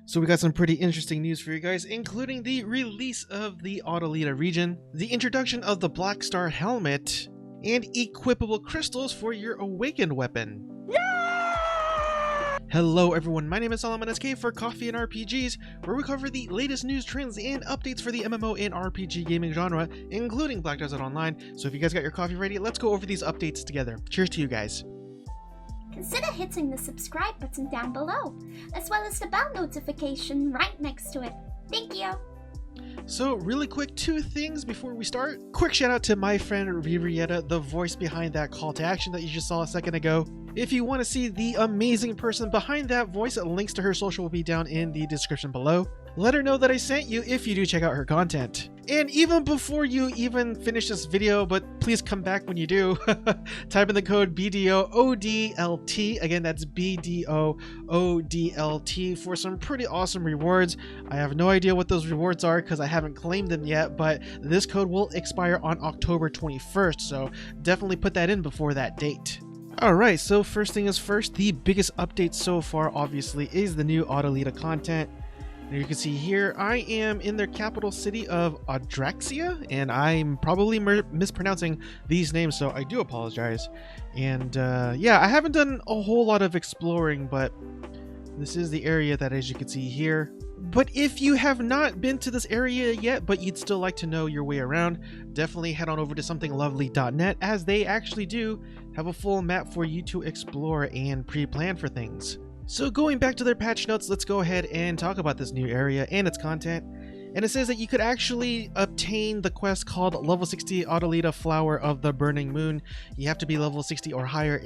So we got some pretty interesting news for you guys, including the release of the BDOODLT region, the introduction of the Blackstar Helmet, and equipable crystals for your awakened weapon. Hello everyone, my name is Solomon SK for Coffee and RPGs, where we cover the latest news, trends, and updates for the MMO and RPG gaming genre, including Black Desert Online. So if you guys got your coffee ready, let's go over these updates together. Cheers to you guys. Consider hitting the subscribe button down below, as well as the bell notification right next to it. Thank you! So really quick, two things before we start. Quick shout out to my friend RIRIETTA, the voice behind that call to action that you just saw a second ago. If you want to see the amazing person behind that voice, links to her social will be down in the description below. Let her know that I sent you if you do check out her content. And even before you even finish this video, but please come back when you do, type in the code BDOODLT. Again, that's BDOODLT for some pretty awesome rewards. I have no idea what those rewards are because I haven't claimed them yet, but this code will expire on October 21st, so definitely put that in before that date. Alright, so first thing is first, the biggest update so far obviously is the new BDOODLT content. You can see here, I am in their capital city of Adraxia, and I'm probably mispronouncing these names, so I do apologize. And yeah, I haven't done a whole lot of exploring, but this is the area that, as you can see here. But if you have not been to this area yet, but you'd still like to know your way around, definitely head on over to somethinglovely.net, as they actually do have a full map for you to explore and pre-plan for things. So going back to their patch notes, let's go ahead and talk about this new area and its content. And it says that you could actually obtain the quest called Level 60 BDOODLT Flower of the Burning Moon. You have to be level 60 or higher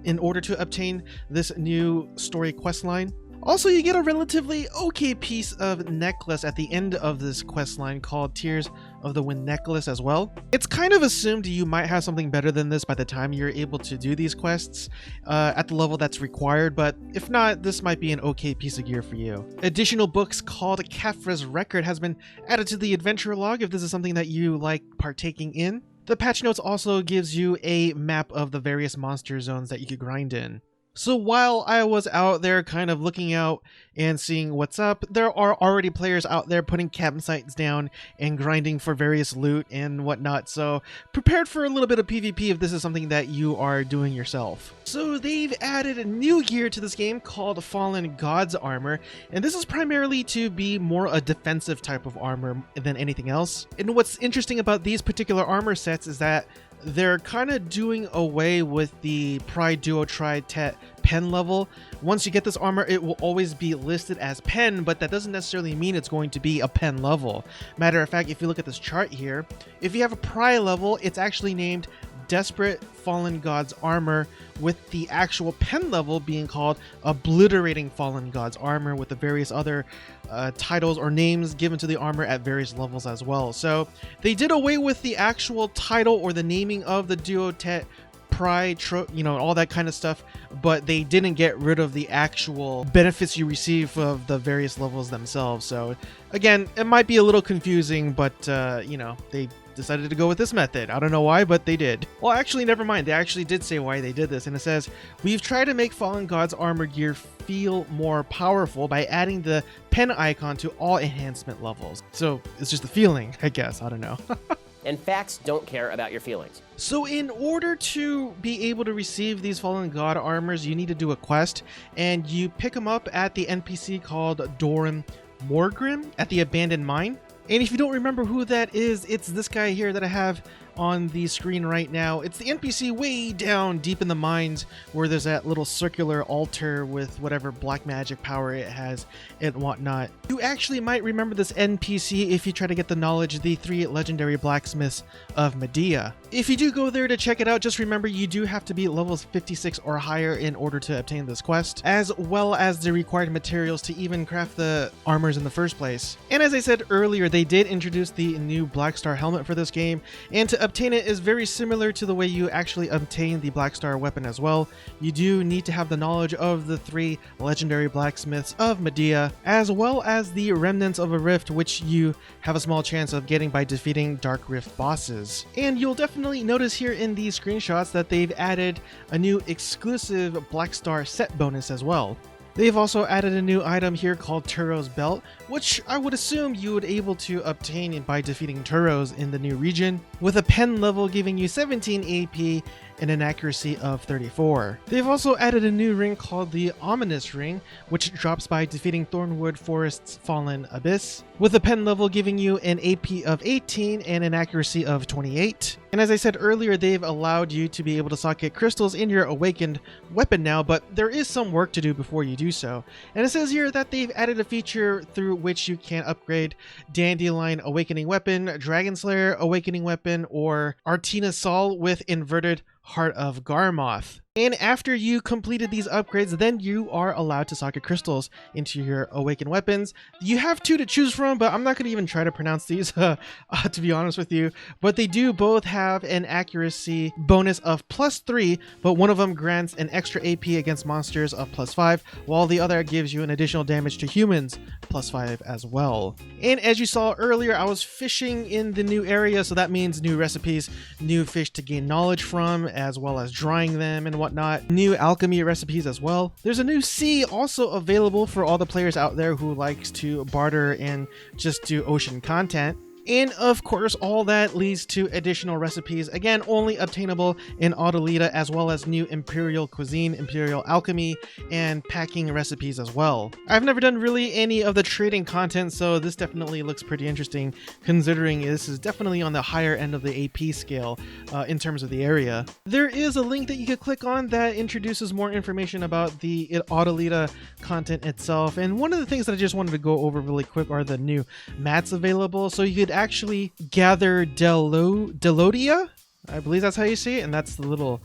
in order to obtain this new story quest line. Also, you get a relatively okay piece of necklace at the end of this quest line called Tears of the Wind Necklace as well. It's kind of assumed you might have something better than this by the time you're able to do these quests at the level that's required, but if not, this might be an okay piece of gear for you. Additional books called Khafra's Record has been added to the adventure log if this is something that you like partaking in. The patch notes also gives you a map of the various monster zones that you could grind in. So while I was out there kind of looking out and seeing what's up, there are already players out there putting campsites down and grinding for various loot and whatnot, so prepared for a little bit of PvP if this is something that you are doing yourself. So they've added new gear to this game called Fallen God's Armor, and this is primarily to be more a defensive type of armor than anything else. And what's interesting about these particular armor sets is that they're kind of doing away with the Pride Duo Tri-Tet pen level. Once you get this armor, it will always be listed as pen, but that doesn't necessarily mean it's going to be a pen level. Matter of fact, if you look at this chart here, if you have a Pri level, it's actually named Desperate Fallen God's Armor, with the actual pen level being called Obliterating Fallen God's Armor, with the various other titles or names given to the armor at various levels as well. So they did away with the actual title or the naming of the Duo-Tet, Pride, all that kind of stuff, but they didn't get rid of the actual benefits you receive of the various levels themselves. So again, it might be a little confusing, but they decided to go with this method. I don't know why, but they did. Well, actually, never mind. They actually did say why they did this, and it says, "We've tried to make Fallen God's armor gear feel more powerful by adding the pen icon to all enhancement levels." So it's just the feeling, I guess. I don't know. And facts don't care about your feelings. So in order to be able to receive these Fallen God armors, you need to do a quest, and you pick them up at the NPC called Doran Morgrim at the abandoned mine. And if you don't remember who that is, it's this guy here that I have on the screen right now. It's the NPC way down deep in the mines where there's that little circular altar with whatever black magic power it has and whatnot. You actually might remember this NPC if you try to get the knowledge of the 3 legendary blacksmiths of Medea. If you do go there to check it out, just remember you do have to be levels 56 or higher in order to obtain this quest, as well as the required materials to even craft the armors in the first place. And as I said earlier, they did introduce the new Blackstar Helmet for this game, and to obtain it is very similar to the way you actually obtain the Blackstar weapon as well. You do need to have the knowledge of the 3 legendary blacksmiths of Medea, as well as the remnants of a rift, which you have a small chance of getting by defeating Dark Rift bosses. And you'll definitely notice here in these screenshots that they've added a new exclusive Blackstar set bonus as well. They've also added a new item here called Turo's Belt, which I would assume you would able to obtain by defeating Turos in the new region, with a pen level giving you 17 AP and an accuracy of 34. They've also added a new ring called the Ominous Ring, which drops by defeating Thornwood Forest's Fallen Abyss, with a pen level giving you an AP of 18 and an accuracy of 28. And as I said earlier, they've allowed you to be able to socket crystals in your awakened weapon now, but there is some work to do before you do so. And it says here that they've added a feature through which you can upgrade Dandelion Awakening Weapon, Dragon Slayer Awakening Weapon, or Artina Sol with Inverted Heart of Garmoth. And after you completed these upgrades, then you are allowed to socket crystals into your awakened weapons. You have two to choose from, but I'm not going to even try to pronounce these, to be honest with you. But they do both have an accuracy bonus of +3, but one of them grants an extra AP against monsters of +5, while the other gives you an additional damage to humans +5 as well. And as you saw earlier, I was fishing in the new area, so that means new recipes, new fish to gain knowledge from, as well as drying them and whatnot, new alchemy recipes as well. There's a new sea also available for all the players out there who likes to barter and just do ocean content. And of course, all that leads to additional recipes, again, only obtainable in BDOODLT, as well as new Imperial Cuisine, Imperial Alchemy, and packing recipes as well. I've never done really any of the trading content, so this definitely looks pretty interesting, considering this is definitely on the higher end of the AP scale in terms of the area. There is a link that you could click on that introduces more information about the BDOODLT content itself, and one of the things that I just wanted to go over really quick are the new mats available. So you could actually gather Delodia, I believe that's how you say it, and that's the little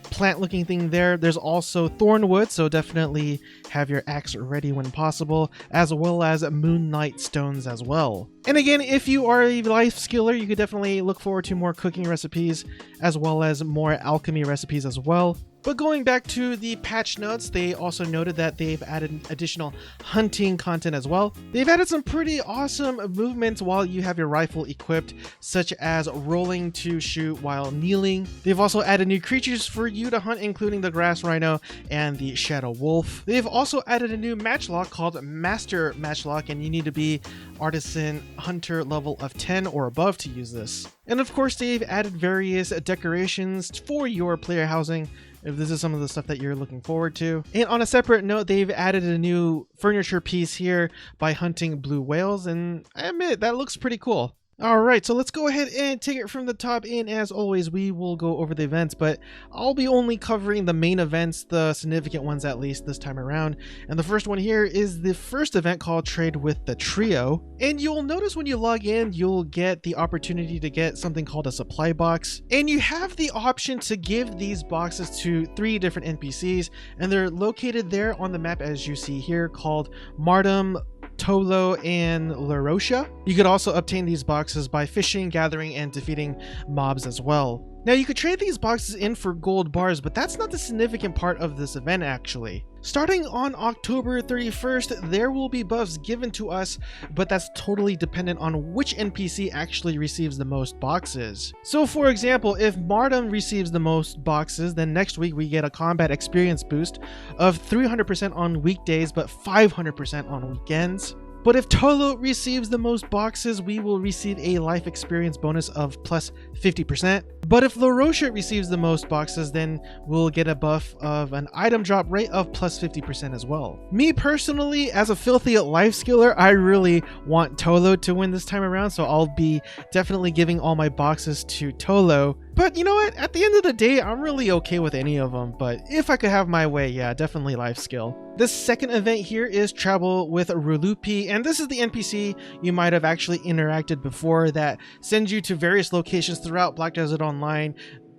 plant looking thing there. There's also Thornwood, so definitely have your axe ready when possible, as well as Moonlight Stones as well. And again, if you are a life skiller, you could definitely look forward to more cooking recipes, as well as more alchemy recipes as well. But going back to the patch notes, they also noted that they've added additional hunting content as well. They've added some pretty awesome movements while you have your rifle equipped, such as rolling to shoot while kneeling. They've also added new creatures for you to hunt, including the grass rhino and the shadow wolf. They've also added a new matchlock called Master Matchlock, and you need to be artisan hunter level of 10 or above to use this. And of course, they've added various decorations for your player housing, if this is some of the stuff that you're looking forward to. And on a separate note, they've added a new furniture piece here by hunting blue whales, and I admit that looks pretty cool. Alright, so let's go ahead and take it from the top, and as always, we will go over the events, but I'll be only covering the main events, the significant ones at least this time around. And the first one here is the first event called Trade with the Trio. And you'll notice when you log in, you'll get the opportunity to get something called a supply box. And you have the option to give these boxes to 3 different NPCs, and they're located there on the map as you see here, called Mardum, Tolo, and Larosha. You could also obtain these boxes by fishing, gathering, and defeating mobs as well. Now you could trade these boxes in for gold bars, but that's not the significant part of this event actually. Starting on October 31st, there will be buffs given to us, but that's totally dependent on which NPC actually receives the most boxes. So for example, if Mardum receives the most boxes, then next week we get a combat experience boost of 300% on weekdays, but 500% on weekends. But if Tolo receives the most boxes, we will receive a life experience bonus of plus 50%. But if Larosha receives the most boxes, then we'll get a buff of an item drop rate of plus 50% as well. Me personally, as a filthy life skiller, I really want Tolo to win this time around, so I'll be definitely giving all my boxes to Tolo. But you know what? At the end of the day, I'm really okay with any of them, but if I could have my way, yeah, definitely life skill. The second event here is Travel with Rulupi, and this is the NPC you might have actually interacted before that sends you to various locations throughout Black Desert Online,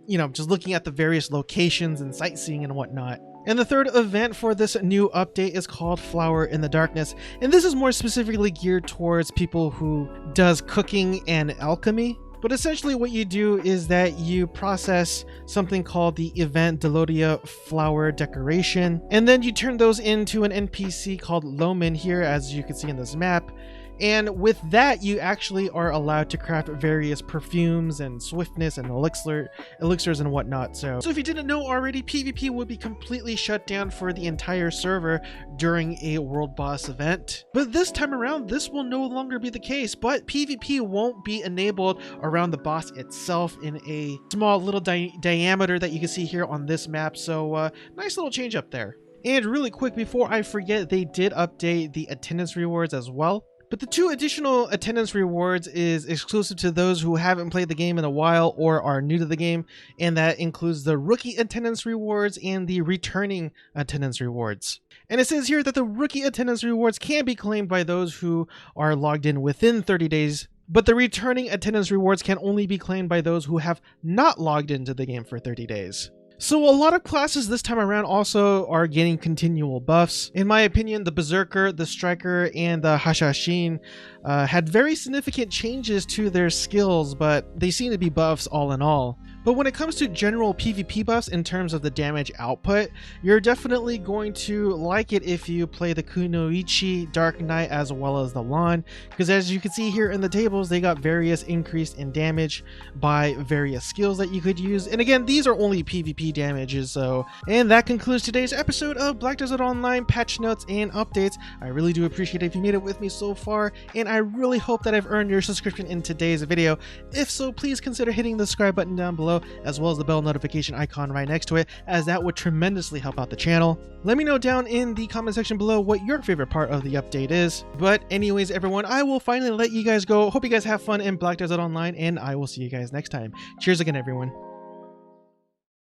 you know, just looking at the various locations and sightseeing and whatnot. And the third event for this new update is called Flower in the Darkness, and this is more specifically geared towards people who does cooking and alchemy. But essentially what you do is that you process something called the Event Delodia Flower Decoration, and then you turn those into an NPC called Loman here, as you can see in this map. And with that, you actually are allowed to craft various perfumes and swiftness and elixirs and whatnot. So if you didn't know already, PvP would be completely shut down for the entire server during a world boss event. But this time around, this will no longer be the case, but PvP won't be enabled around the boss itself in a small little diameter that you can see here on this map. So nice little change up there. And really quick before I forget, they did update the attendance rewards as well. But the 2 additional attendance rewards is exclusive to those who haven't played the game in a while or are new to the game, and that includes the rookie attendance rewards and the returning attendance rewards. And it says here that the rookie attendance rewards can be claimed by those who are logged in within 30 days, but the returning attendance rewards can only be claimed by those who have not logged into the game for 30 days. So a lot of classes this time around also are getting continual buffs. In my opinion, the Berserker, the Striker, and the Hashashin had very significant changes to their skills, but they seem to be buffs all in all. But when it comes to general PvP buffs in terms of the damage output, you're definitely going to like it if you play the Kunoichi, Dark Knight, as well as the Lan, because as you can see here in the tables, they got various increase in damage by various skills that you could use. And again, these are only PvP damages. And that concludes today's episode of Black Desert Online patch notes and updates. I really do appreciate it if you made it with me so far, and I really hope that I've earned your subscription in today's video. If so, please consider hitting the subscribe button down below, as well as the bell notification icon right next to it, as that would tremendously help out the channel. Let me know down in the comment section below what your favorite part of the update is. But anyways, everyone, I will finally let you guys go. Hope you guys have fun in Black Desert Online, and I will see you guys next time. Cheers again, everyone.